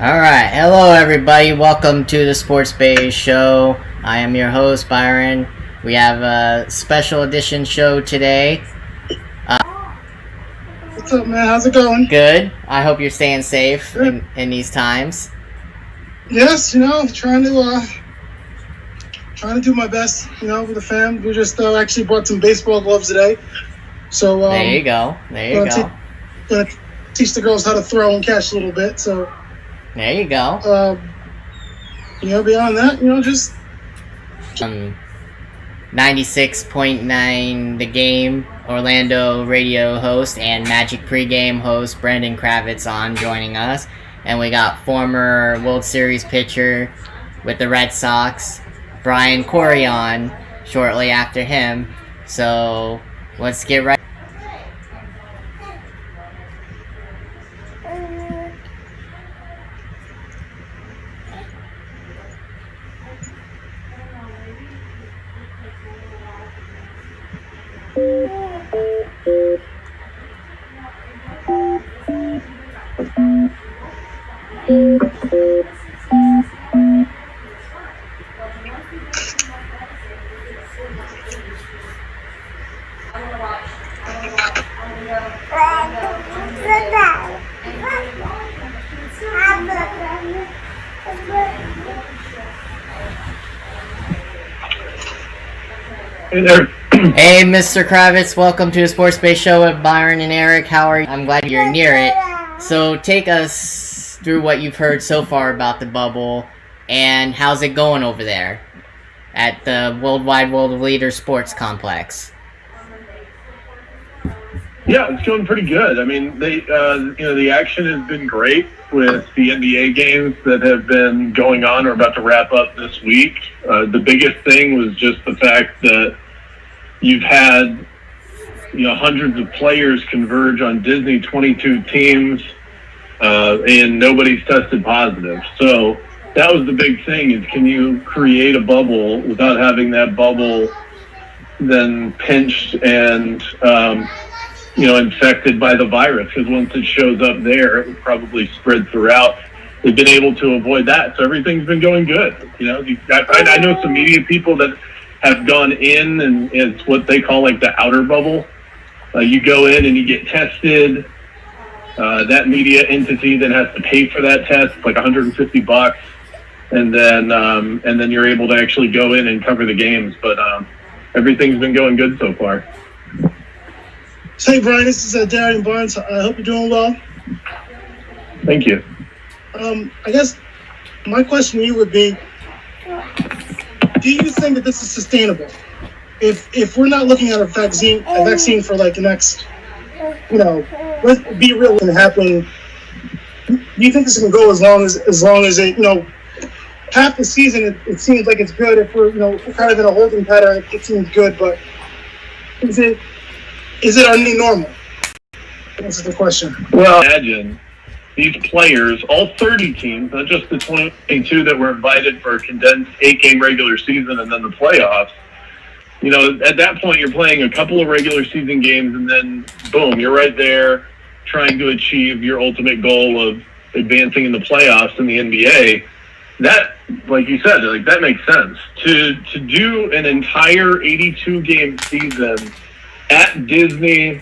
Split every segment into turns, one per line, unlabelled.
Alright, hello everybody, welcome to the Sports Bay Show. I am your host, Byron. We have a special edition show today.
What's up, man? How's it going?
Good. I hope you're staying safe in these times.
Yes, trying to do my best, with the fam. We just actually bought some baseball gloves today. So
there you go.
Gonna teach the girls how to throw and catch a little bit. So
there you go.
Beyond that, just
96.9 The Game Orlando radio host and Magic pregame host Brendan Kravitz on joining us, and we got former World Series pitcher with the Red Sox Brian Corey on shortly after him. So let's get right.
Hey there.
Hey, Mr. Kravitz, welcome to the Sports Bay Show with Byron and Eric. How are you? I'm glad you're near it. So take us through what you've heard so far about the bubble, and how's it going over there at the Worldwide World of Leaders Sports Complex?
Yeah, it's going pretty good. I mean, the action has been great with the NBA games that have been going on or about to wrap up this week. The biggest thing was just the fact that you've had, hundreds of players converge on Disney, 22 teams, and nobody's tested positive. So that was the big thing, is can you create a bubble without having that bubble then pinched and, infected by the virus? Because once it shows up there, it would probably spread throughout. They've been able to avoid that. So everything's been going good. I know some media people that have gone in, and it's what they call like the outer bubble. You go in and you get tested. That media entity then has to pay for that test. It's like $150, and then you're able to actually go in and cover the games. But everything's been going good so far.
Hey, Brian, this is Darian Barnes. I hope you're doing well.
Thank you.
I guess my question to you would be, do you think that this is sustainable? If we're not looking at a vaccine for like the next, let's be real, and happen. Do you think this can go as long as it, half the season it seems like it's good. If we're kind of in a holding pattern, it seems good. But is it our new normal? That's the question.
Well, imagine these players, all 30 teams, not just the 22 that were invited for a condensed 8-game regular season and then the playoffs. At that point, you're playing a couple of regular season games, and then, boom, you're right there trying to achieve your ultimate goal of advancing in the playoffs in the NBA. That, like you said, that makes sense. To do an entire 82-game season at Disney,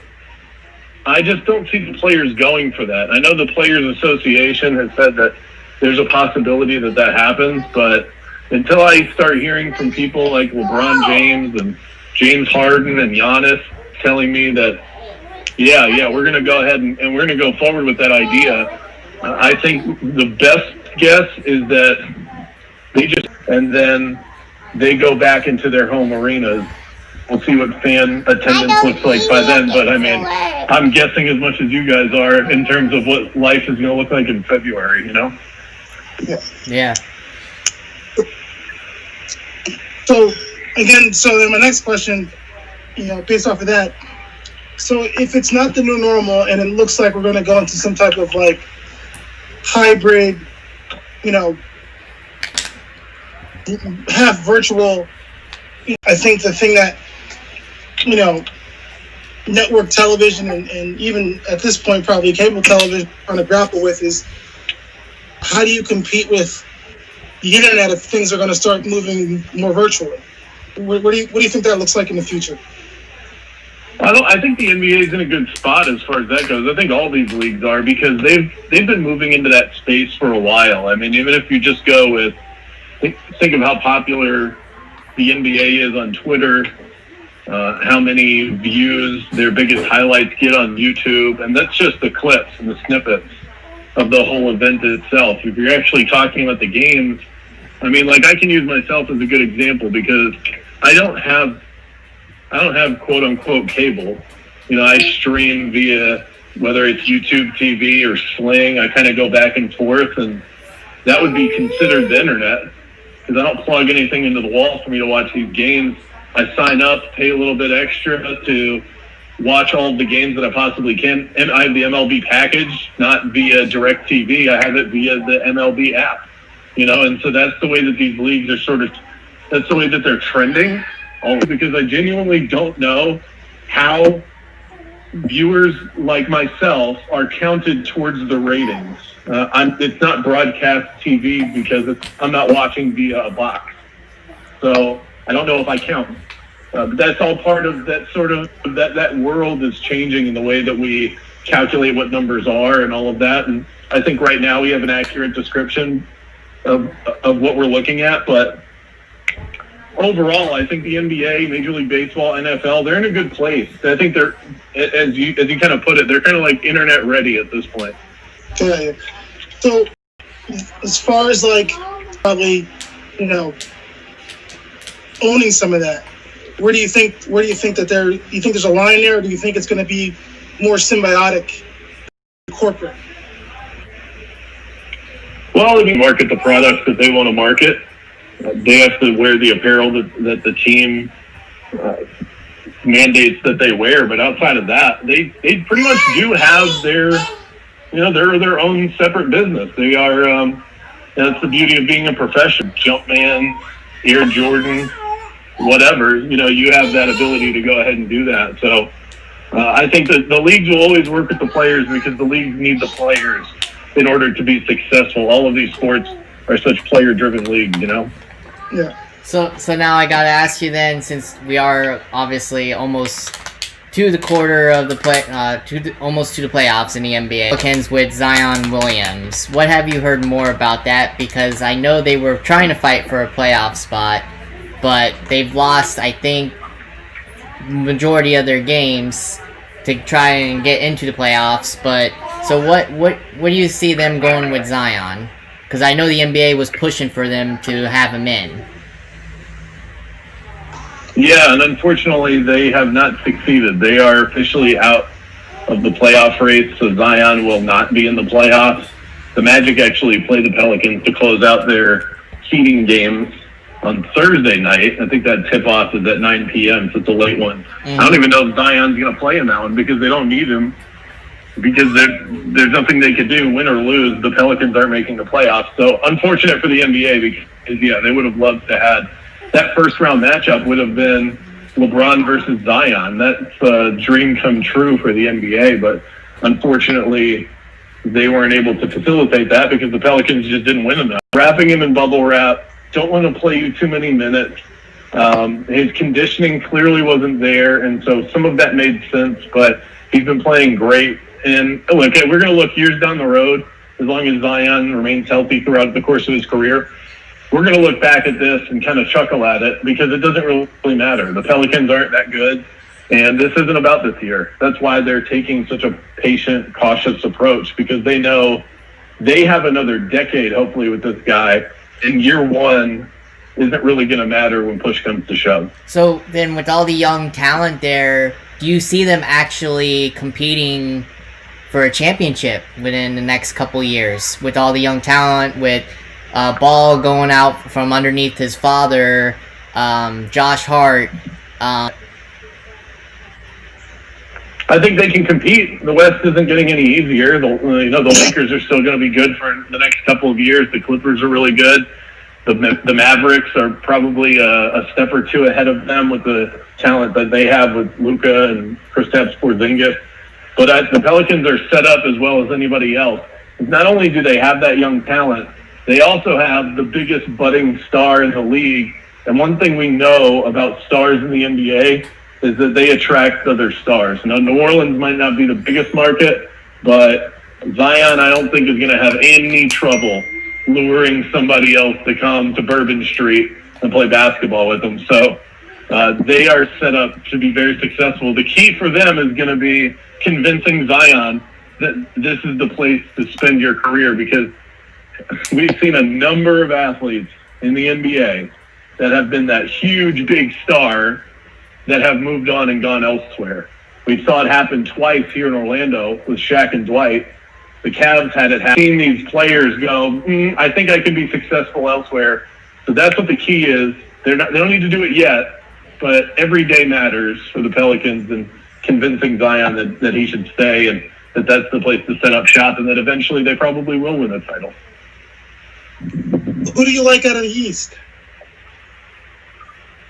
I just don't see the players going for that. I know the Players Association has said that there's a possibility that happens, but until I start hearing from people like LeBron James and James Harden and Giannis telling me that, yeah, we're going to go ahead and we're going to go forward with that idea, I think the best guess is that and then they go back into their home arenas. We'll see what fan attendance looks like by then, but I mean, I'm guessing as much as you guys are in terms of what life is going to look like in February,
Yeah.
So then my next question, based off of that, so if it's not the new normal and it looks like we're going to go into some type of like hybrid, half virtual, I think the thing that, network television and even at this point probably cable television trying to grapple with is how do you compete with the internet if things are going to start moving more virtually? What do you think that looks like in the future?
I think the NBA is in a good spot as far as that goes. I think all these leagues are, because they've been moving into that space for a while. I mean, even if you just go with think of how popular the NBA is on Twitter, how many views their biggest highlights get on YouTube, and that's just the clips and the snippets of the whole event itself. If you're actually talking about the games, I mean, like, I can use myself as a good example because I don't have quote unquote cable. You know, I stream via, whether it's YouTube TV or Sling. I kind of go back and forth, and that would be considered the internet, because I don't plug anything into the wall for me to watch these games. I sign up, pay a little bit extra to watch all of the games that I possibly can. And I have the MLB package, not via DirecTV. I have it via the MLB app, you know, and so that's the way that these leagues are that's the way that they're trending. Only because I genuinely don't know how viewers like myself are counted towards the ratings. It's not broadcast TV because I'm not watching via a box. So I don't know if I count. But that's all part of that sort of, that world is changing in the way that we calculate what numbers are and all of that. And I think right now we have an accurate description of what we're looking at. But overall, I think the NBA, Major League Baseball, NFL, they're in a good place. I think they're, as you kind of put it, they're kind of like internet ready at this point.
Yeah. So as far as like probably, you know, owning some of that, where do you think that you think there's a line there, or do you think it's going to be more symbiotic corporate?
Well, they market the products that they want to market. They have to wear the apparel that the team mandates that they wear. But outside of that, they pretty much do have their own separate business. They are, that's the beauty of being a profession. Jumpman, Air Jordan, whatever, you know, you have that ability to go ahead and do that. So I think that the leagues will always work with the players because the leagues need the players in order to be successful. All of these sports are such player-driven leagues, you know?
Yeah.
So now I gotta ask you then, since we are obviously almost to the quarter of the almost to the playoffs in the NBA. Pelicans with Zion Williams. What have you heard more about that? Because I know they were trying to fight for a playoff spot, but they've lost, I think, majority of their games to try and get into the playoffs. But so what do you see them going with Zion? Because I know the NBA was pushing for them to have him in.
Yeah, and unfortunately, they have not succeeded. They are officially out of the playoff race, so Zion will not be in the playoffs. The Magic actually play the Pelicans to close out their seeding games on Thursday night. I think that tip-off is at 9 p.m., so it's a late one. I don't even know if Zion's going to play in that one because they don't need him. Because there's nothing they could do, win or lose. The Pelicans aren't making the playoffs. So unfortunate for the NBA because, yeah, they would have loved to have that first-round matchup would have been LeBron versus Zion. That's a dream come true for the NBA, but unfortunately they weren't able to facilitate that because the Pelicans just didn't win enough. Wrapping him in bubble wrap, don't want to play you too many minutes. His conditioning clearly wasn't there, and so some of that made sense, but he's been playing great. And look, we're going to look years down the road, as long as Zion remains healthy throughout the course of his career. We're going to look back at this and kind of chuckle at it because it doesn't really matter. The Pelicans aren't that good, and this isn't about this year. That's why they're taking such a patient, cautious approach, because they know they have another decade, hopefully, with this guy, and year one isn't really going to matter when push comes to shove.
So then with all the young talent there, do you see them actually competing for a championship within the next couple years with all the young talent, with Ball going out from underneath his father, Josh Hart?
I think they can compete. The West isn't getting any easier. The Lakers are still going to be good for the next couple of years. The Clippers are really good. The Mavericks are probably a step or two ahead of them with the talent that they have with Luka and Kristaps Porzingis. But the Pelicans are set up as well as anybody else. not only do they have that young talent, they also have the biggest budding star in the league. And one thing we know about stars in the NBA is that they attract other stars. Now, New Orleans might not be the biggest market, but Zion, I don't think, is going to have any trouble luring somebody else to come to Bourbon Street and play basketball with them. So they are set up to be very successful. The key for them is going to be convincing Zion that this is the place to spend your career, because we've seen a number of athletes in the NBA that have been that huge, big star that have moved on and gone elsewhere. We saw it happen twice here in Orlando with Shaq and Dwight. The Cavs had it happen. Seen these players go, I think I can be successful elsewhere. So that's what the key is. They don't need to do it yet, but every day matters for the Pelicans, and convincing Zion that he should stay and that's the place to set up shop, and that eventually they probably will win a title.
Who do you like out of the East?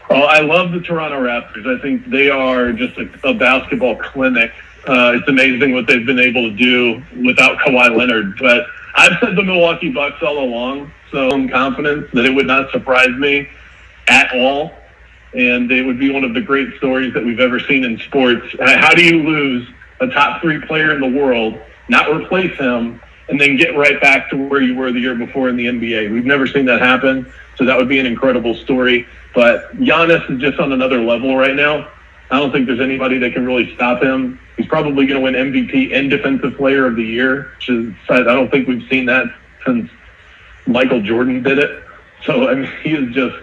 Oh, I love the Toronto Raptors. I think they are just a basketball clinic. It's amazing what they've been able to do without Kawhi Leonard. But I've said the Milwaukee Bucks all along, so I'm confident that it would not surprise me at all. And it would be one of the great stories that we've ever seen in sports. How do you lose a top 3 player in the world, not replace him, and then get right back to where you were the year before in the NBA? We've never seen that happen, so that would be an incredible story. But Giannis is just on another level right now. I don't think there's anybody that can really stop him. He's probably going to win MVP and Defensive Player of the Year, which is, I don't think we've seen that since Michael Jordan did it. So, I mean, he is just,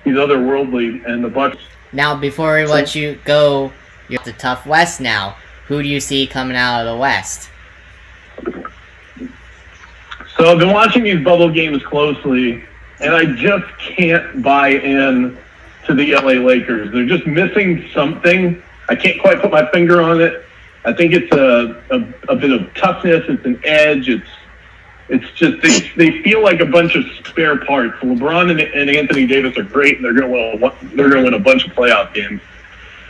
he's otherworldly, and the Bucks.
Now, before we let you go, you're at the tough West now. Who do you see coming out of the West?
So I've been watching these bubble games closely, and I just can't buy in to the LA Lakers. They're just missing something. I can't quite put my finger on it. I think it's a bit of toughness. It's an edge. It's just they feel like a bunch of spare parts. LeBron and Anthony Davis are great, and they're going to win a bunch of playoff games.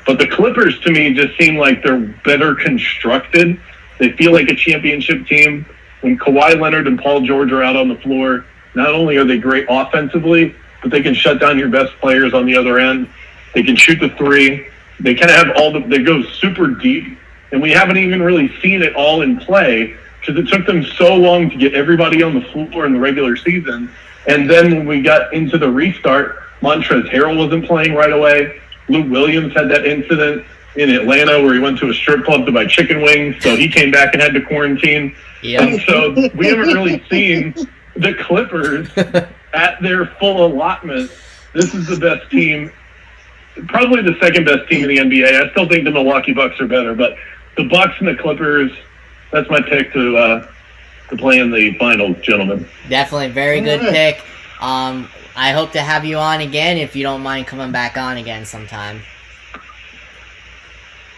But the Clippers, to me, just seem like they're better constructed. They feel like a championship team. When Kawhi Leonard and Paul George are out on the floor, not only are they great offensively, but they can shut down your best players on the other end. They can shoot the three. They kind of have they go super deep. And we haven't even really seen it all in play because it took them so long to get everybody on the floor in the regular season. And then when we got into the restart, Montrezl Harrell wasn't playing right away. Lou Williams had that incident in Atlanta where he went to a strip club to buy chicken wings, so he came back and had to quarantine. Yeah. And so we haven't really seen the Clippers at their full allotment. This is the best team, probably the second best team in the NBA. I still think the Milwaukee Bucks are better, but the Bucks and the Clippers, that's my pick to play in the finals, gentlemen.
Definitely, very good pick. I hope to have you on again if you don't mind coming back on again sometime.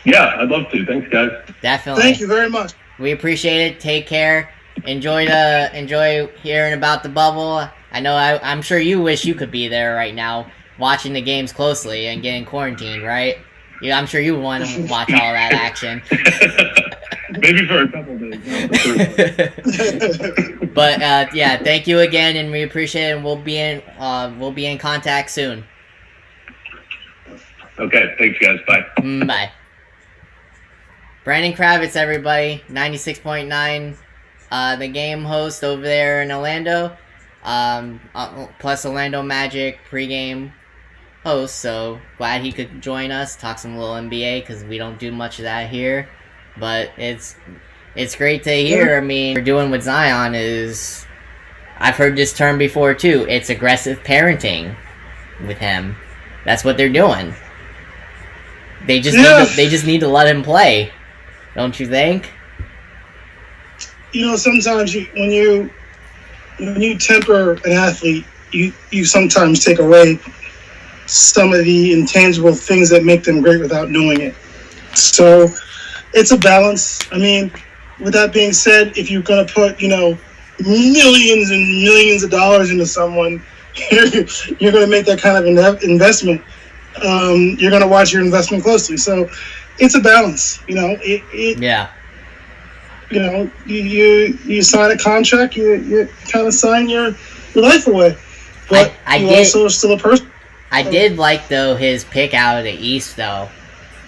Yeah, I'd love to. Thanks, guys.
Definitely.
Thank you very much.
We appreciate it. Take care. Enjoy hearing about the bubble. I know I'm sure you wish you could be there right now, watching the games closely and getting quarantined, right? Yeah, I'm sure you want to watch all that action.
Maybe for a couple days.
But yeah, thank you again, and we appreciate it. And we'll be in contact soon.
Okay, thanks, guys. Bye.
Bye. Brandon Kravitz, everybody, 96.9, the game host over there in Orlando, plus Orlando Magic pregame host. So glad he could join us, talk some little NBA because we don't do much of that here. But it's great to hear. I mean, what we're doing with Zion is, I've heard this term before too. It's aggressive parenting with him. That's what they're doing. They just need to let him play. Don't you think?
You know, sometimes when you temper an athlete, you sometimes take away some of the intangible things that make them great without knowing it. So it's a balance. I mean, with that being said, if you're going to put, millions and millions of dollars into someone, you're going to make that kind of investment. You're going to watch your investment closely. So it's a balance, Yeah. you sign a contract, you kind of sign your life away. But you also are still a person.
I did like though his pick out of the East though,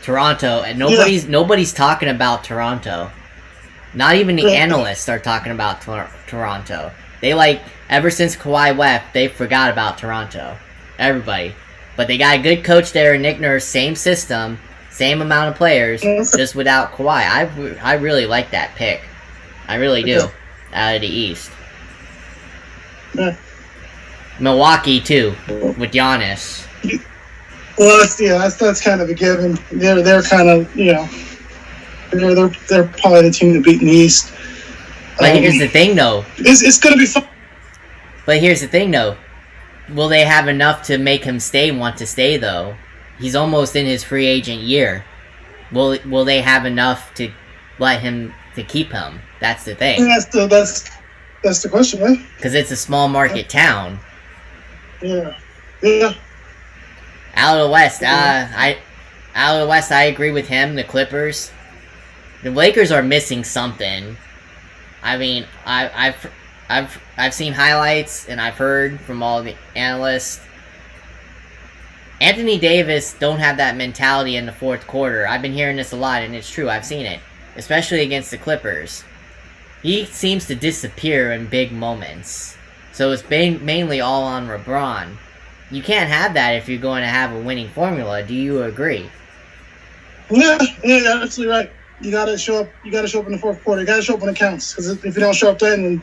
Toronto, and nobody's talking about Toronto. Not even the analysts are talking about Toronto. They ever since Kawhi left, they forgot about Toronto. Everybody, but they got a good coach there, Nick Nurse, same system, same amount of players, just without Kawhi. I really like that pick. I really do. Out of the East.
Yeah.
Milwaukee too, with Giannis.
Well, that's kind of a given. They're kind of they're probably the team to beat in the East.
But here's the thing, though.
It's gonna be fun.
But here's the thing, though. Will they have enough to make him want to stay, though? He's almost in his free agent year. Will they have enough to keep him? That's the thing.
That's the question, right?
Because it's a small market town.
Yeah.
Out of the West, I agree with him. The Clippers, the Lakers are missing something. I mean, I've seen highlights and I've heard from all the analysts. Anthony Davis don't have that mentality in the fourth quarter. I've been hearing this a lot, and it's true. I've seen it, especially against the Clippers. He seems to disappear in big moments. So it's mainly all on LeBron. You can't have that if you're going to have a winning formula. Do you agree?
Yeah, you're absolutely right. You gotta show up. You gotta show up in the fourth quarter. You gotta show up when it counts. Because if you don't show up then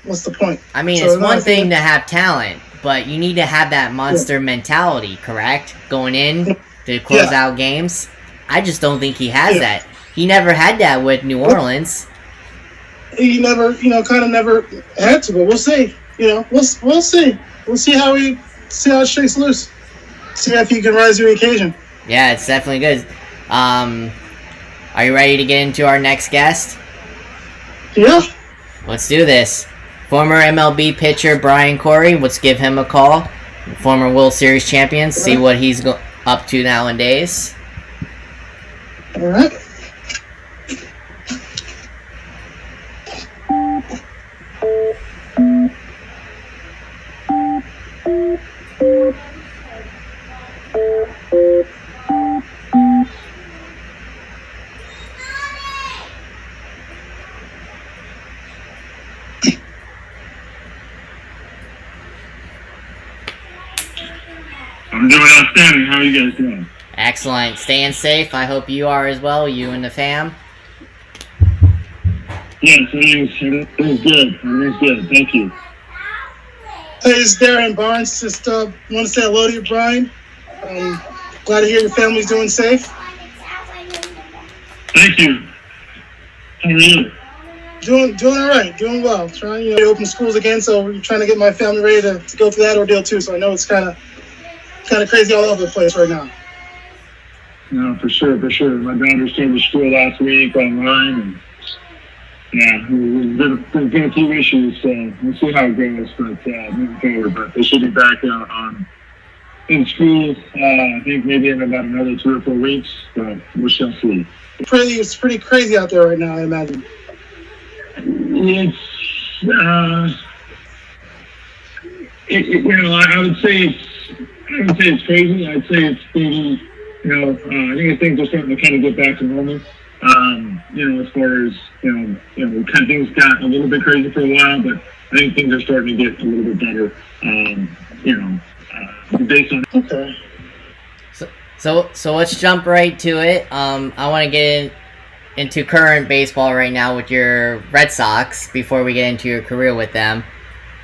what's the point?
I mean, it's one thing to have talent, but you need to have that monster mentality, correct? Going in to close out games. I just don't think he has that. He never had that with New Orleans.
He never, kind of never had to. But we'll see. We'll see. We'll see how it shakes loose. See if he can rise to the occasion.
Yeah, it's definitely good. Are you ready to get into our next guest?
Yeah.
Let's do this. Former MLB pitcher Brian Corey. Let's give him a call. Former World Series champion. See what he's up to nowadays.
All right.
I'm doing outstanding. How are you guys doing?
Excellent. Staying safe. I hope you are as well, you and the fam.
Yes, everything's good. Everything's good. Thank you.
Hey, it's Darren Barnes. Just want to say hello to you, Brian. Glad to hear your family's doing safe.
Thank you. How are you?
Doing all right. Doing well. Trying to open schools again, so we're trying to get my family ready to go through that ordeal too. So I know it's kind of crazy all over the place right now.
No, for sure. My daughter started school last week online, and there's been a few issues, so we'll see how it goes, but moving forward. But they should be back in school, I think maybe in about another 3 or 4 weeks, but we shall see.
It's pretty crazy out there right now, I imagine.
It's, I would say it's crazy. I'd say it's pretty, I think things are starting to kind of get back to normal. As far as, kind of things got a little bit crazy for a while, but I think things are starting to get a little bit better, based on...
Okay.
So let's jump right to it. I want to get into current baseball right now with your Red Sox before we get into your career with them.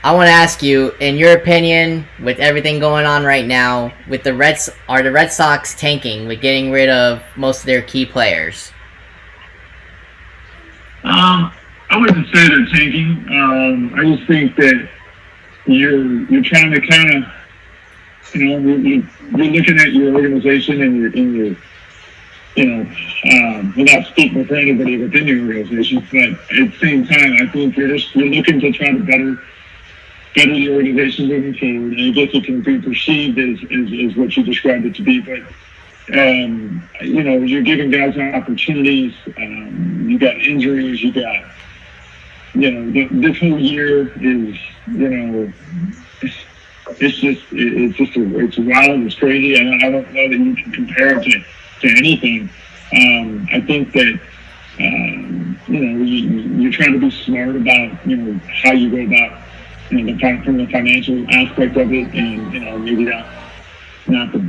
I want to ask you, in your opinion, with everything going on right now, with are the Red Sox tanking with getting rid of most of their key players?
I wouldn't say they're tanking. I just think that you're trying to kind of, you're looking at your organization and without speaking for anybody within your organization, but at the same time, I think you're looking to try to better the organization moving forward. And I guess it can be perceived as what you described it to be, but
you're giving guys opportunities. You got injuries. You got, this whole year is, it's wild. It's crazy. I don't know that you can compare it to anything. I think that, you're trying to be smart about, how you go about, from the financial aspect of it, and, maybe not the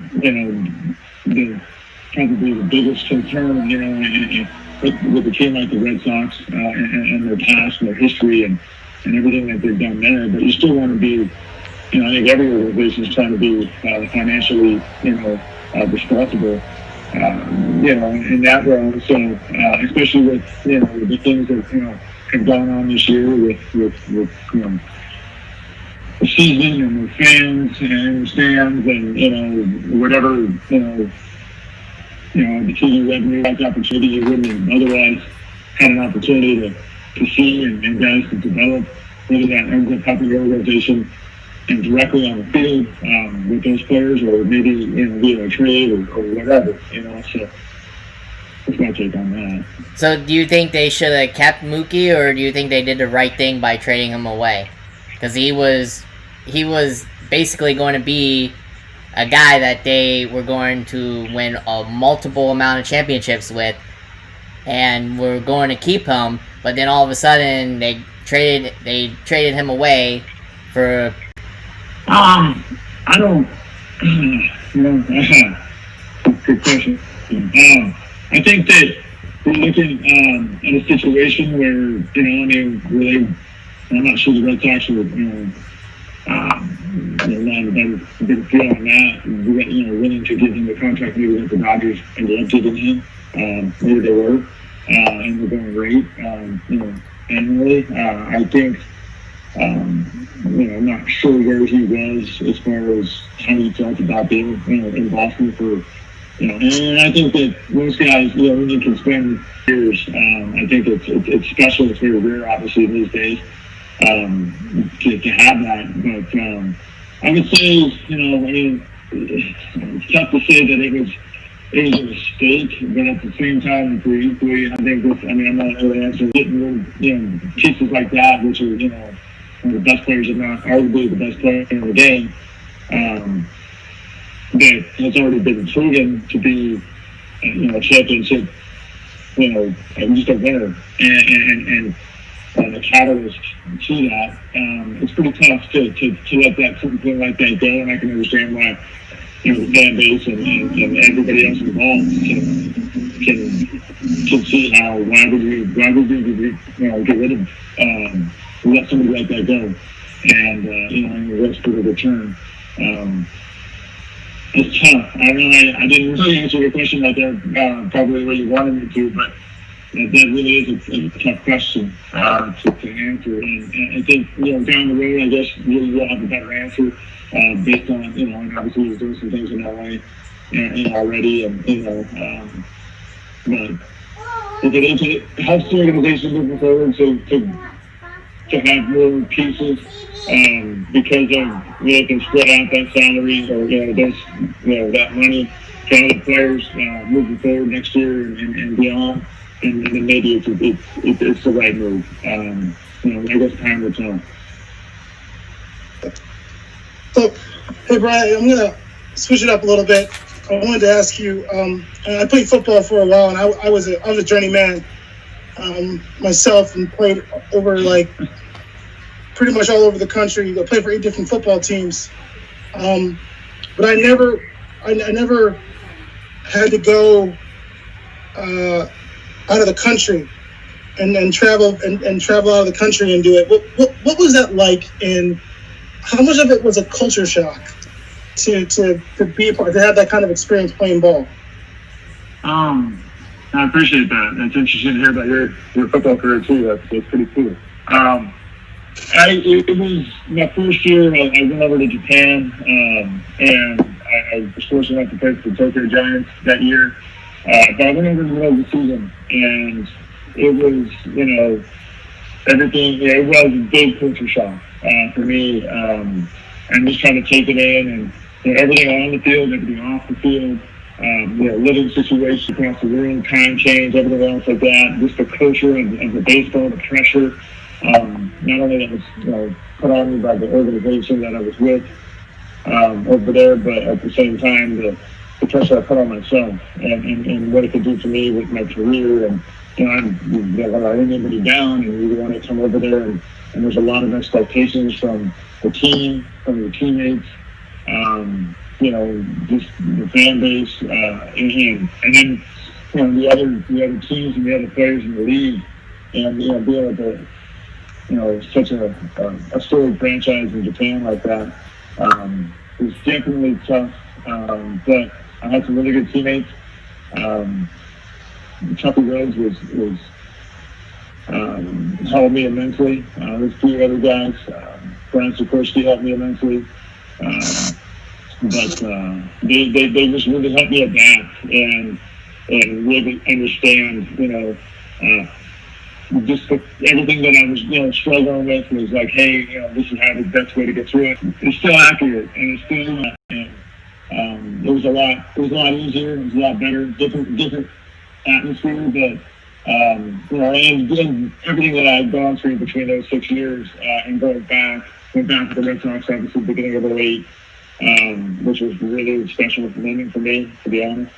probably the biggest concern, with a team like the Red Sox, and their past and their history and everything that they've done there. But you still want to be, I think every organization is trying to be financially, responsible, in that realm. So, especially with, the things that, have gone on this year with the season and the fans and the stands and, whatever, the TV revenue like opportunity you wouldn't have otherwise had an opportunity to see and guys to develop, whether that ends up helping your organization and directly on the field with those players, or maybe via a trade or whatever. So that's my take on that.
So do you think they should have kept Mookie, or do you think they did the right thing by trading him away? Because he was basically going to be a guy that they were going to win a multiple amount of championships with, and were going to keep him. But then all of a sudden they traded him away for.
I don't. Good question. I think that we're looking at a situation where I'm not sure the Red Sox were a better feel on that. Willing to give him the contract maybe that the Dodgers ended up giving him. Maybe they were, and they're going great. Annually, I think. I'm not sure where he was as far as how he felt about being, in Boston for, and I think that most guys, when you can spend years, I think it's special. It's very rare, obviously, these days, to have that. But I would say, it's tough to say that it was a mistake, but at the same time, for equally, I think I'm not really answering getting, pieces like that, which are, one of the best players, if not arguably the best player in the game, that has already been proven to be, a championship, just a winner, and a catalyst to that. It's pretty tough to let that something like that go, and I can understand why, the fan base and everybody else involved can see how why would we get rid of. Let somebody like that go, and risk for the return. It's tough. I didn't really answer your question right there, probably the way you wanted me to, but that really is a tough question to answer. And I think down the road, I guess you'll have a better answer based on and obviously he's doing some things in LA and already, but if it helps the organization moving forward, to have more pieces because of they can spread out that salary or that money to other players moving forward next year and beyond, and then maybe it's the right move. I guess time will tell.
So, hey Brian, I'm gonna switch it up a little bit. I wanted to ask you. I played football for a while, and I was a journeyman myself, and played over pretty much all over the country. I played for 8 different football teams, but I never had to go out of the country and travel out of the country and do it. What was that like, and how much of it was a culture shock to be a part, to have that kind of experience playing ball?
I appreciate that. It's interesting to hear about your football career too. That's pretty cool. It was my first year. I went over to Japan, and I was fortunate enough to play for the Tokyo Giants that year. But I went over in the middle of the season, and it was, everything. It was a big culture shock for me, and just trying to take it in, and everything on the field, everything off the field. living situation across the room, time change, everything else like that. Just the culture of the baseball, the pressure. Not only that was put on me by the organization that I was with over there, but at the same time the pressure I put on myself and what it could do to me with my career. And I'm never letting anybody down, and you want to come over there, and there's a lot of expectations from the team, from your teammates. Just the fan base, and then the other teams and the other players in the league, and being able to such a storied franchise in Japan like that was definitely tough. But I had some really good teammates. Chucky Rhodes was helped me immensely. There's a few other guys. Brian Sikorsky helped me immensely. But they just really helped me adapt and really understand, just everything that I was, struggling with was like, hey, this is how the best way to get through it. It's still accurate, and it's still, it was a lot easier, it was a lot better, different atmosphere, but, and everything that I'd gone through between those 6 years, and went back to the Red Sox office at the beginning of 2008, which was really special moment for me, to be honest.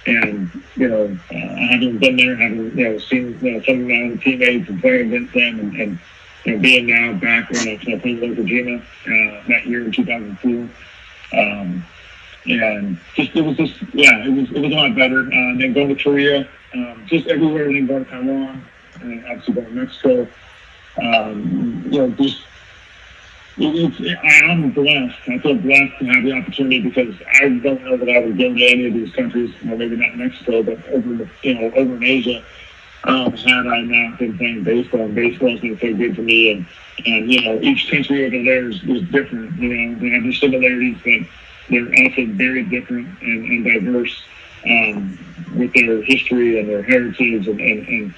And having been there, having seen some of my own teammates and playing against them, and being now back when I played in Virginia that year in 2002, and it was a lot better. And then going to Korea, just everywhere, and then going to Taiwan, and obviously going to Mexico. I'm blessed. I feel blessed to have the opportunity, because I don't know that I would go to any of these countries, maybe not Mexico, but over in Asia, had I not been playing baseball. And baseball's been so good to me, and each country over there is different. They have their similarities, but they're also very different and diverse with their history and their heritage and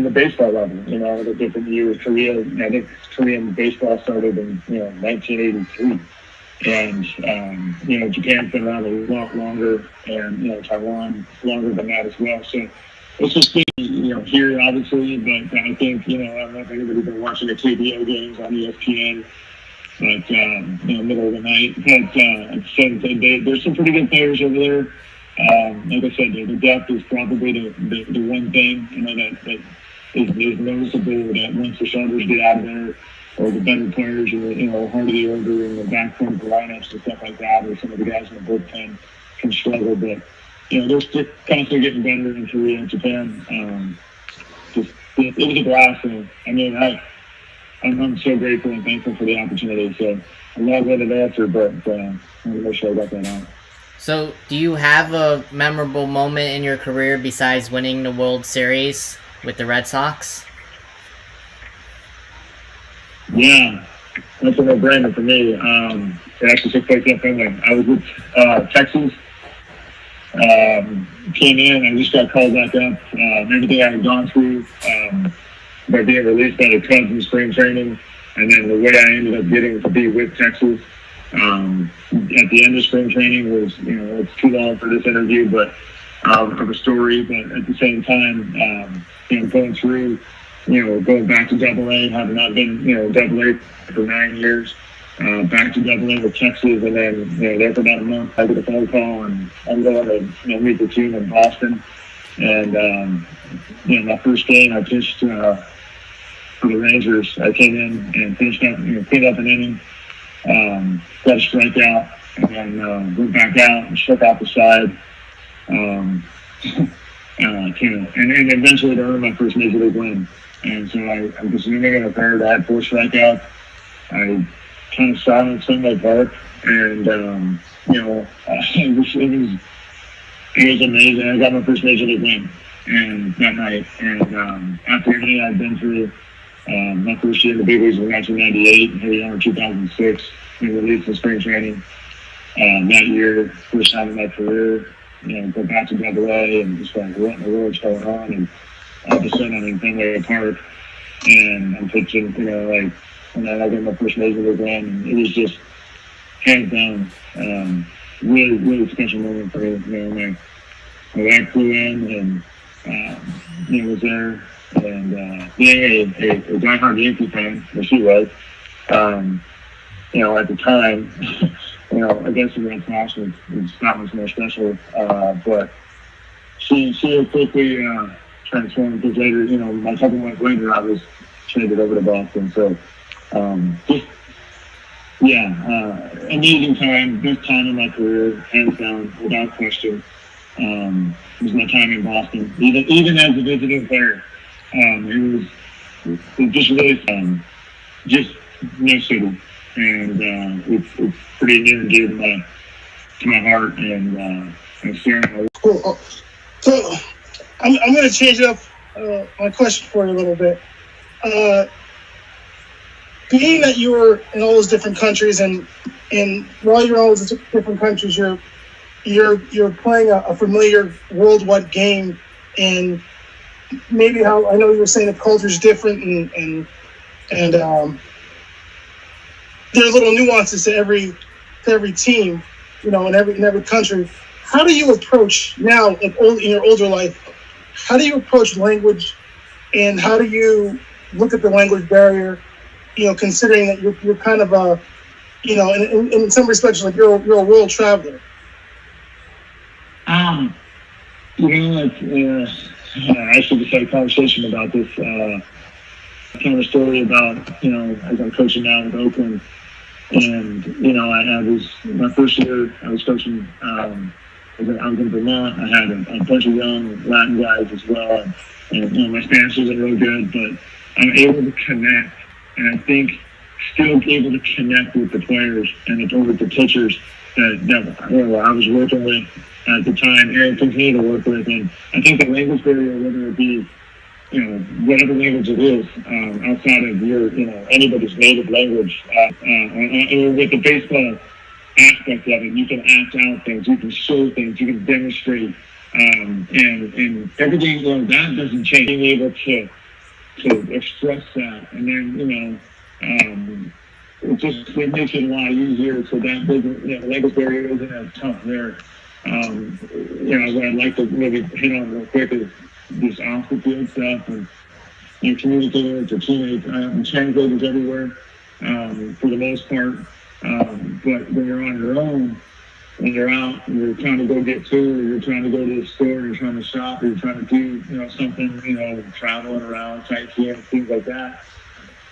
the baseball level, the different years. Korea, I think Korean baseball started in 1983, and Japan's been around a lot longer, and Taiwan longer than that as well. So it's just been here obviously, but I think I don't know if anybody's been watching the KBO games on ESPN, but middle of the night. But there's some pretty good players over there. Like I said, the depth is probably the one thing that is noticeable, that once the starters get out of there, or the better players, or heart of the order in the back end of the lineups and stuff like that, or some of the guys in the bullpen can struggle. But they're still constantly getting better in Korea and Japan. It was a blast, and I'm so grateful and thankful for the opportunity. So I'm not going to answer, but I'm going to make sure I got that out.
So, do you have a memorable moment in your career besides winning the World Series with the Red Sox?
Yeah, that's a no-brainer for me. It actually took place in Finland. I was with Texas. Came in, I just got called back up. Everything I had gone through by being released by the Cubs in spring training, and then the way I ended up getting to be with Texas. At the end of spring training was, it's too long for this interview, but of a story. But at the same time, going through, going back to AA, having not been, AA for 9 years, back to AA with Texas, and then there for about a month, I get a phone call, and I'm going to meet the team in Boston. And my first game, I pitched for the Rangers. I came in and finished up, cleaned up an inning. Got a strikeout, and then went back out and struck out the side. And eventually to earn my first major league win. And so I was in a third. I had 4 strikeouts. I kind of silenced Fenway Park, and it was amazing. I got my first major league win, and that night. And after everything I'd been through, my first year in the big leagues was 1998, and here we are in 2006. We released in spring training that year, first time in my career. Go back to AA and just like, what in the world's going on? And all of a sudden I'm in Fenway Park, and I'm pitching, and then I get my first major league win, and it was just hands down really, really special moment for me. You know, my wife flew in and was there. And being a diehard Yankee fan, as she was, at the time, I guess the Red Sox was that much more special. But she had quickly transformed because later, a couple months later, I was traded over to Boston. So, amazing time, best time in my career, hands down, without question. Was my time in Boston, even as a visiting player. It was just really just no city, and it's pretty near and dear to my heart, and sharing.
Cool. So I'm going to change up my question for you a little bit. Being that you were in all those different countries, and while you're in all those different countries, you're playing a familiar worldwide game, and maybe how I know you were saying the culture's different, and there are little nuances to every team, in every country. How do you approach now, in your older life? How do you approach language, and how do you look at the language barrier? Considering that you're kind of a, in some respects, like you're a world traveler.
I actually just had a conversation about this. Kind of a story about, as I'm coaching now in Oakland, and I was my first year. I was coaching. I was in Vermont. I had a bunch of young Latin guys as well, and my Spanish isn't real good, but I'm able to connect, and I think still able to connect with the players and with the pitchers that I was working with at the time and continue to work with. And I think the language barrier, whether it be, whatever language it is, outside of your, anybody's native language, and with the baseball aspect of it, you can act out things, you can show things, you can demonstrate, and everything, that doesn't change. Being able to express that, and then, it makes it a lot easier, so that doesn't, language barrier isn't as tough there. What I'd like to maybe hit on real quick is this off the field stuff, and communicating with your teammates. Translators everywhere, for the most part. But when you're on your own, when you're out, and you're trying to go get food, or you're trying to go to the store, or you're trying to shop, or you're trying to do, something, traveling around, sightseeing, things like that,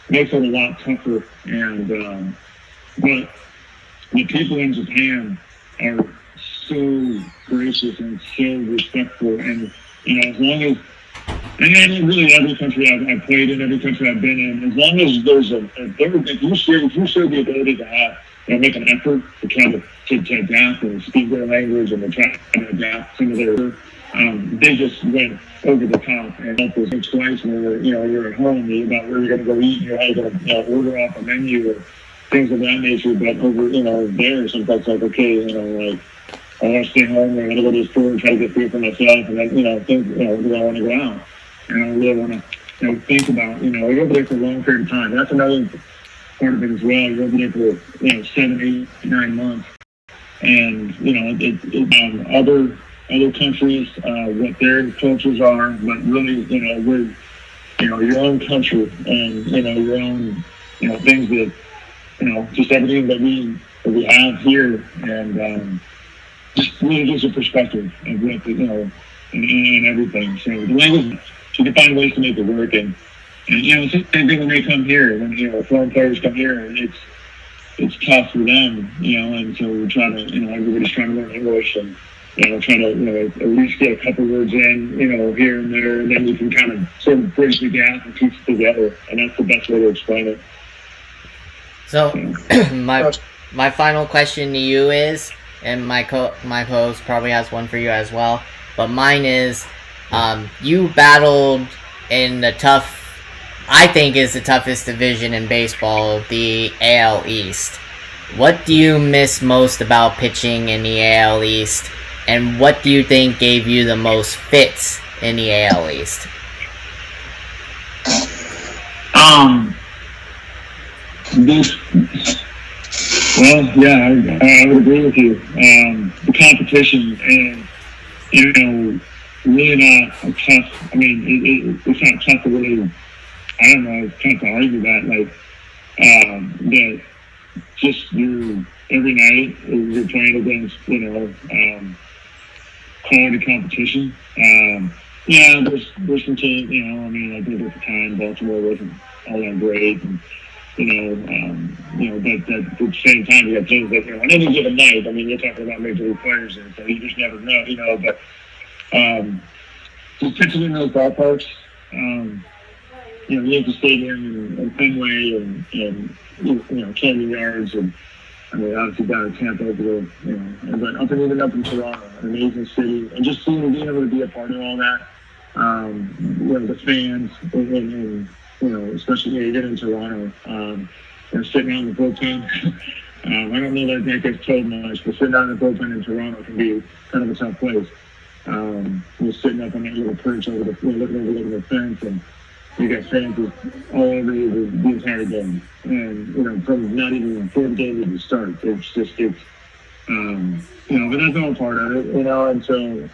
makes it a lot tougher. And but the people in Japan are so gracious and so respectful, and as long as, and really every country I've played in, every country I've been in, as long as there's if you show the ability to have, make an effort to try to adapt and speak their language, and to try to adapt some of their, they just went over the top. And that was twice where you're at home, about where you're going to go eat, you're going to order off a menu or things of that nature. But over there, sometimes like, okay, I want to stay home, or I want to go to the store and try to get food for myself, and then, think, do I want to go out? And I really want to, think about, you're over there for a long period of time. That's another part of it as well. You're over there for, 7, 8, 9 months. And, other countries, what their cultures are, but really, we're, your own country, and, your own, things that, just everything that we have here, and, just really gives a perspective of what, and everything. So the language, you can find ways to make it work, and it's the same thing when they come here. When foreign players come here, it's tough for them, and so we try to, everybody's trying to learn English, and try to, at least get a couple words in, here and there, and then you can kind of sort of bridge the gap and piece it together, and that's the best way to explain it.
So, my final question to you is, and my co-host probably has one for you as well, but mine is, you battled in I think is the toughest division in baseball, the AL East. What do you miss most about pitching in the AL East, and what do you think gave you the most fits in the AL East?
Well, yeah, I would agree with you. The competition and, really not a tough, it's not tough to really, I don't know, it's tough to argue that, that just every night you're playing against, quality competition. Yeah, there's some teams, I think at the time Baltimore wasn't all that great, and but at the same time you have teams that on any given night. I mean, you're talking about major league players, and so you just never know, But just pitching in those ballparks, Yankee Stadium and Fenway and Camden Yards and. I mean, obviously down in Tampa, but up in Toronto, an amazing city, and just being able to be a part of all that. The fans, and especially you get in Toronto, sitting on the bullpen. I don't know that gets told much, but sitting on the bullpen in Toronto can be kind of a tough place. You're sitting up on that little perch looking over the fence, and you got fans all over you the entire game, and from not even before the game even starts, but that's all part of it, and so,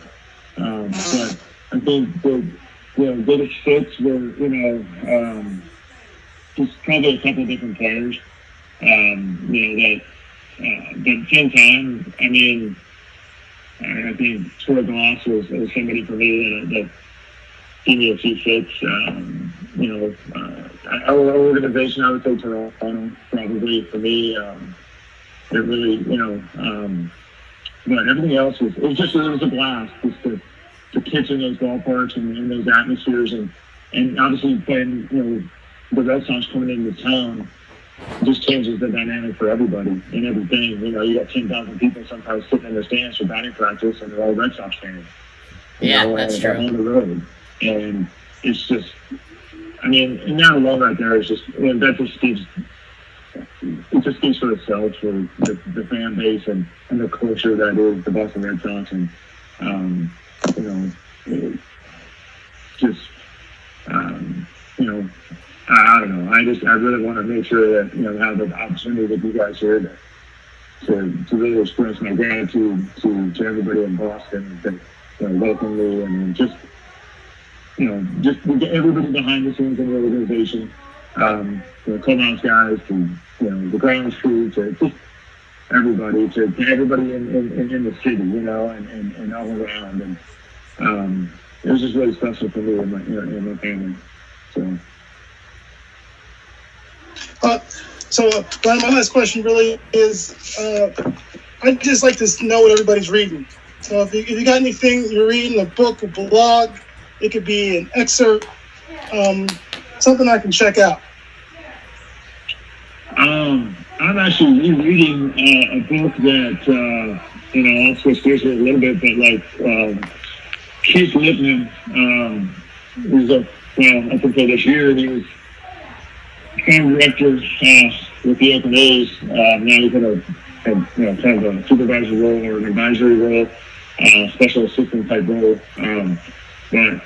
but I think the biggest fits were, just probably a couple of different players, that, but at the same time, I think Troy Gloss was somebody for me that give me a few fits. Our organization, I would say Toronto, probably for me. It really, but everything else it was a blast just to pitch in those ballparks and in those atmospheres, and obviously playing, the Red Sox coming into town just changes the dynamic for everybody and everything. You got 10,000 people sometimes sitting in the stands for batting practice, and they're all Red Sox fans.
That's true.
On the road. And it's just, and that alone right there is just, that just speaks for itself, for the fan base and the culture that is the Boston Red Sox. And, I don't know. I really want to make sure that, have the opportunity with you guys here to really express my gratitude to everybody in Boston that welcomed me, and just everybody behind the scenes in the organization, the clubhouse guys, to the grounds crew, to just everybody, to everybody in the city, and all around, and it was just really special for me and my family.
So, Brian, my last question really is, I'd just like to know what everybody's reading. So if you got anything you're reading, a book, a blog, it could be an excerpt, something I can check out.
I'm actually rereading a book that, I'll switch gears here a little bit, but Keith Lipman, was up until this year, he was current director with the Oakland A's. Now he's in a kind of a supervisory role or an advisory role, special assistant type role. But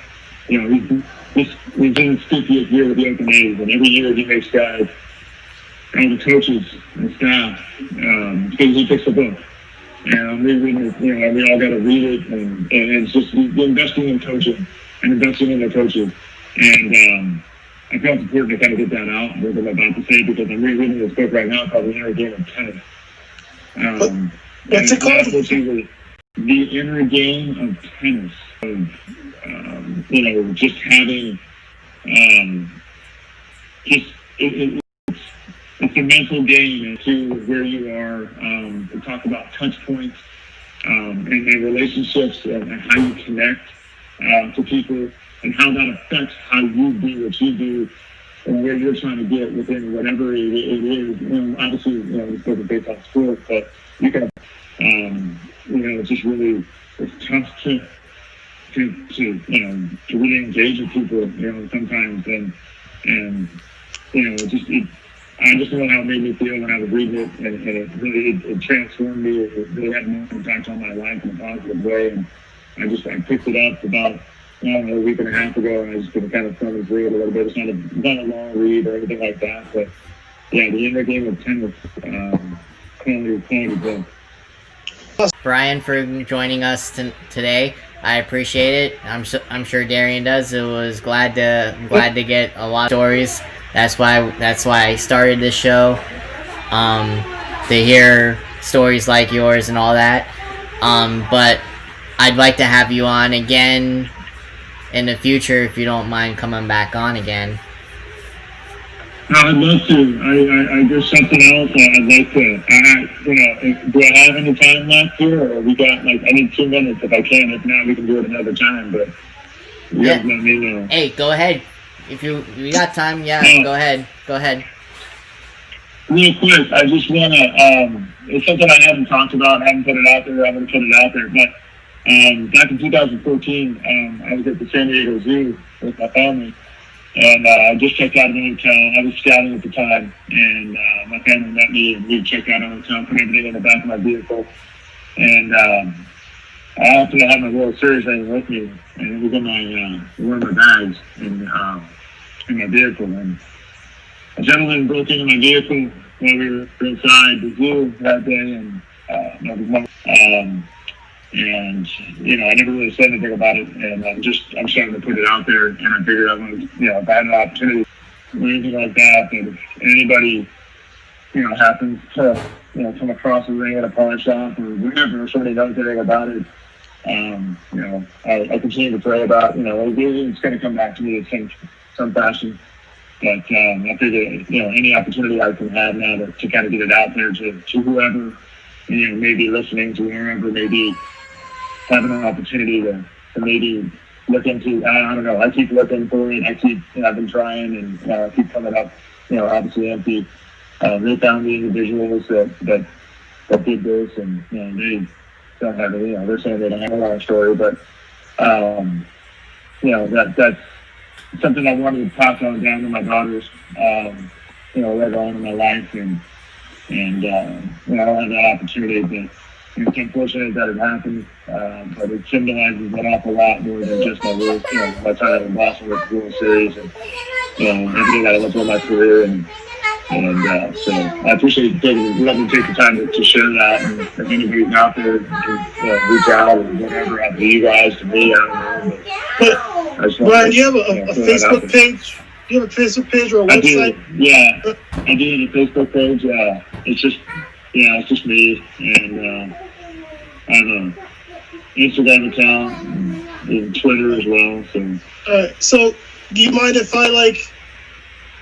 he's in his 50th year with the Oakland A's, and every year he makes guys, all the coaches and staff, because he picks a book. And I'm reading it, and we all got to read it, and it's just investing in coaching and investing in the coaches. And I felt important to kind of get that out, what I'm about to say, because I'm rereading this book right now called The Inner Game of Tennis.
What's it called?
The Inner Game of Tennis. Just having, it's a mental game to where you are. We talk about touch points and relationships and how you connect to people, and how that affects how you do what you do and where you're trying to get within whatever it is. Obviously, it's still based on sport, but you can, it's just really, it's tough to really engage with people, sometimes, and I just know how it made me feel when I was reading it, and it really transformed me. It really had an impact on my life in a positive way, and I picked it up about, a week and a half ago, and I just been kind of thumbing through it a little bit. It's not a long read or anything like that, but yeah, The Inner Game of Tennis. quality book.
Brian, for joining us today. I appreciate it. I'm sure Darian does. It was glad to get a lot of stories. That's why I started this show. To hear stories like yours and all that. But I'd like to have you on again in the future if you don't mind coming back on again.
No, I'd love to. I there's something else I'd like to. Do I have any time left here, or we got I need 2 minutes if I can. If not, we can do it another time. But you guys let me know.
Hey, go ahead. If you got time, go ahead. Go ahead.
Real quick, I just want to. It's something I haven't talked about. I haven't put it out there. I'm going to put it out there. But back in 2014, I was at the San Diego Zoo with my family. And I just checked out of the hotel. I was scouting at the time, and my family met me, and we checked out of the hotel, put everything in the back of my vehicle. And I happened to have my World Series ring with me, and it was in one of my bags in my vehicle. And a gentleman broke into my vehicle while we were inside the zoo that day, and and I never really said anything about it, and I'm starting to put it out there, and I figured I would, if I had an opportunity or anything like that if anybody, happens to, come across a ring at a pawn shop or whatever, or somebody knows anything about it, I continue to pray about, it's going to come back to me in some fashion. But I figure, any opportunity I can have now to kind of get it out there to whoever, maybe listening, to wherever, maybe having an opportunity to maybe look into, I don't know, I keep looking for it. I've been trying, and I keep coming up, obviously empty. They found the individuals that did this, and, they don't have it, they're saying they don't have a long story, but, that's something I wanted to pass on down to my daughters, later on in my life, and I don't have that opportunity, but it's unfortunate that it happened, but it symbolizes an awful lot more than just my time in Boston with the World Series, and everything that I went through in my career, and so I appreciate letting me take the time to share that, and if anybody's out there can reach out or whatever, to you guys, to me, I don't know. But
Brian, do you have a Facebook page? Do you have a Facebook page or a website?
I do have a Facebook page. It's just me, and I have an Instagram account and Twitter as well. So.
All right. So, do you mind if I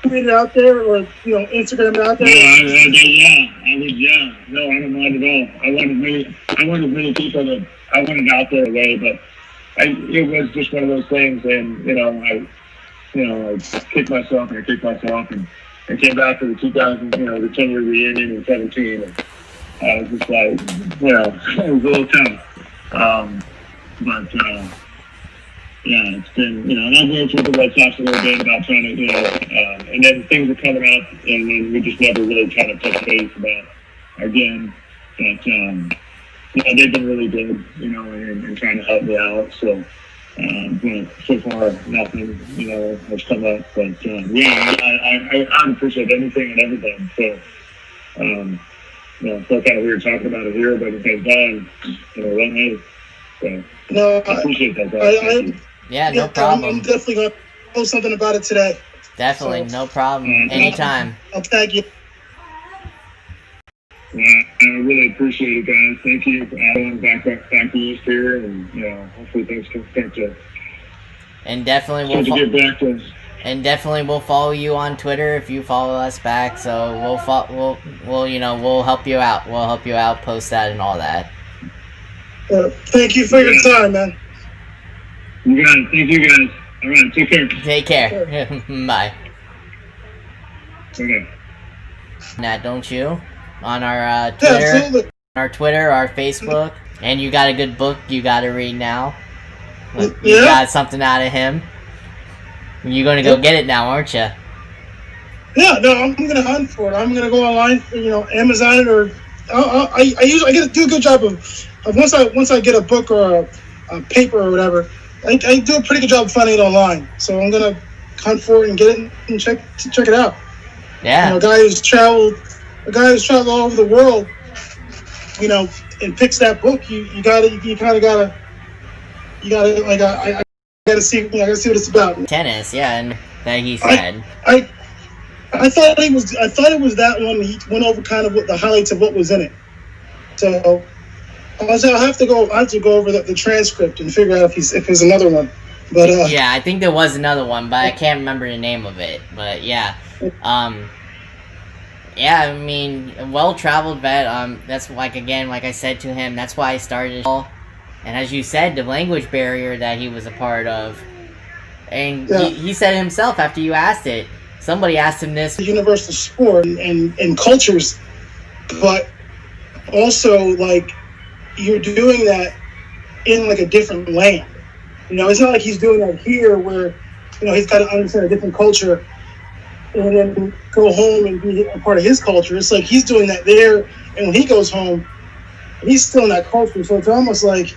tweet it out there, or Instagram it out there?
No, I would. Yeah, no, I don't mind at all. I want as many people that I want it out there away, but it was just one of those things, and I kicked myself, and I came back to the the 10-year reunion in 2017, and I was just like, it was a little tough. But it's been, and I've worked with the Red Sox a little bit about trying to, and then things are coming up, and then we just never really kind of touch base about again. But they've been really good, and trying to help me out. So. So far nothing, has come up. But I appreciate anything and everything. So, it's kind of weird talking about it here, but at the same time, let me. So
no,
I appreciate that, guys.
No problem.
I'm definitely gonna post something about it today.
Definitely, no problem. Anytime.
I'll tag you.
I really appreciate it, guys. Thank you for adding back east here, and hopefully things can start to.
And definitely
get back to.
And definitely we'll follow you on Twitter if you follow us back. So we'll help you out. We'll help you out, post that and all that.
Thank you for your time, man.
You got it. Thank you, guys. All right, take care.
Take care. Sure. Bye.
Okay.
That don't you? On our Twitter, our Facebook, and you got a good book you got to read now. You got something out of him. You're gonna go get it now, aren't you?
Yeah, no, I'm gonna hunt for it. I'm gonna go online, Amazon it, or I usually do a good job of once I get a book or a paper or whatever. I do a pretty good job of finding it online. So I'm gonna hunt for it and get it and check it out.
Yeah.
A guy who's traveled all over the world and picks that book, you gotta see what it's about.
Tennis, yeah, and that he said.
I thought it was that one. He went over kind of what the highlights of what was in it. So I'll have to go over the transcript and figure out if there's another one. But
yeah, I think there was another one, but I can't remember the name of it. But yeah, yeah, I mean, a well-traveled vet. That's like I said to him, that's why I started. And as you said, the language barrier that he was a part of, and he said it himself after you asked it. Somebody asked him this.
Universal sport and cultures, but also like you're doing that in like a different land. It's not like he's doing that here where he's got to understand a different culture and then go home and be a part of his culture. It's like he's doing that there, and when he goes home, he's still in that culture. So it's almost like,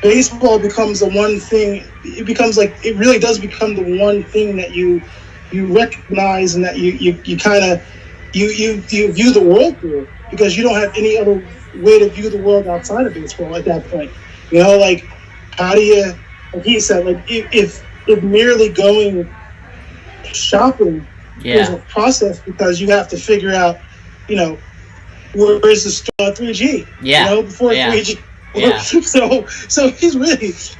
baseball becomes the one thing. It becomes like it really does become the one thing that you recognize and that you kind of you view the world through, because you don't have any other way to view the world outside of baseball at that point. Like how do you? Like he said, like if merely going shopping is a process, because you have to figure out, where is the 3G? Before 3G. Yeah. So he's really, he's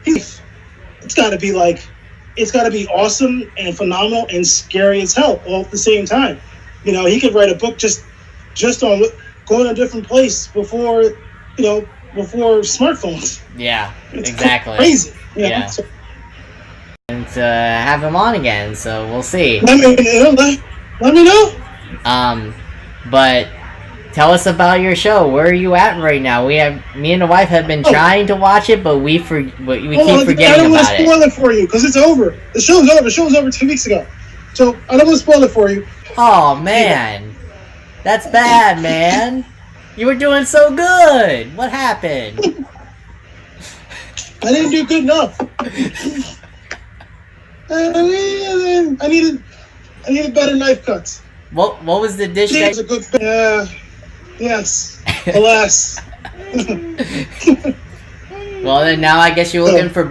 it's got to be awesome and phenomenal and scary as hell all at the same time. He could write a book just on going to a different place before smartphones. Yeah, it's exactly. Crazy.
Yeah. So, and to have him on again, so we'll see.
Let me know.
But tell us about your show. Where are you at right now? Me and the wife have been trying to watch it, but we keep forgetting about it.
I don't want to spoil it for you because it's over. The show's over. The show was over 2 weeks ago, so I don't want to spoil it for you.
Oh man, that's bad, man. You were doing so good. What happened?
I didn't do good enough. I needed better knife cuts.
What was the dish?
It was a good. Yes. Alas.
Well, then now I guess you're looking for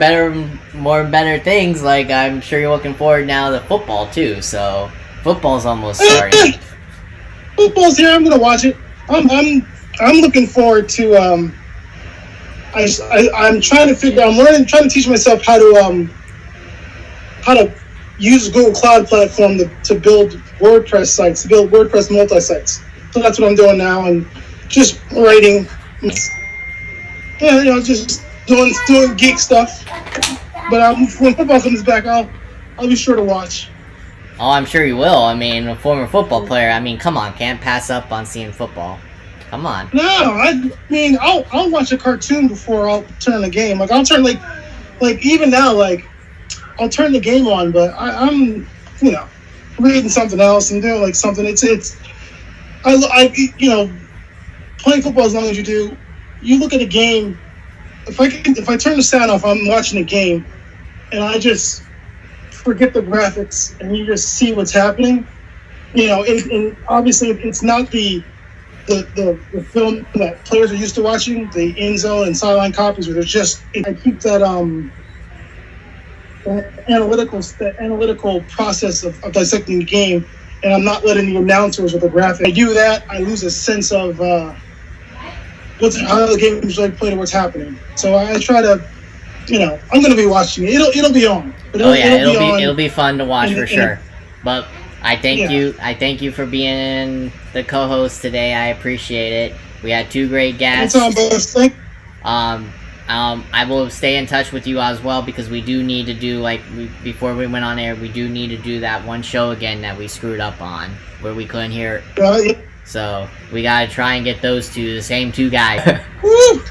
more and better things. Like I'm sure you're looking forward now to football too. So football's almost starting.
Football's here. I'm gonna watch it. I'm looking forward to. I'm trying to figure. I'm trying to teach myself how to use Google Cloud Platform to build WordPress sites, to build WordPress multi-sites. So that's what I'm doing now, and just writing. Just doing geek stuff. But when football comes back, I'll be sure to watch.
Oh, I'm sure you will. I mean, a former football player. I mean, come on, can't pass up on seeing football. Come on.
No, I mean, I'll watch a cartoon before I'll turn the game. Like I'll turn like even now, like I'll turn the game on, but I'm reading something else and doing like something. I playing football as long as you do, you look at a game. If I turn the sound off, I'm watching a game, and I just forget the graphics, and you just see what's happening. And obviously it's not the film that players are used to watching, the end zone and sideline copies, where there's just I keep that analytical process of dissecting the game, and I'm not letting the announcers or the graphic. I do that, I lose a sense of how the game is like played and what's happening. So I try to, I'm going to be watching it. It'll be on.
It'll be fun to watch for sure. But I thank you. I thank you for being the co-host today. I appreciate it. We had two great guests. I will stay in touch with you as well, because we do need to do, before we went on air, we do need to do that one show again that we screwed up on, where we couldn't hear. So we gotta try and get the same two guys.
Woo!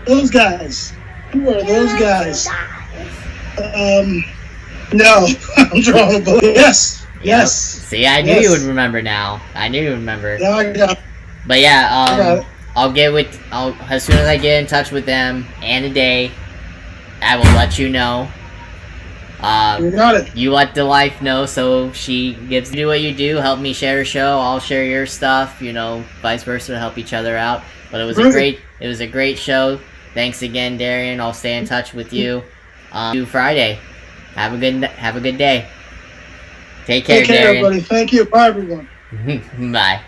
Those guys. Who are those guys? No, I'm drawing a blank. Yes.
See, I knew you would remember now. I knew you would remember.
Yeah, I got it.
But yeah, as soon as I get in touch with them and a day, I will let you know.
You got it.
You let the wife know, so she gives do what you do. Help me share a show. I'll share your stuff. You know, vice versa, help each other out. But it was a great show. Thanks again, Darian. I'll stay in touch with you. Friday. Have a good day. Take care,
Take care,
Darian.
everybody. Thank you. Bye, everyone.
Bye.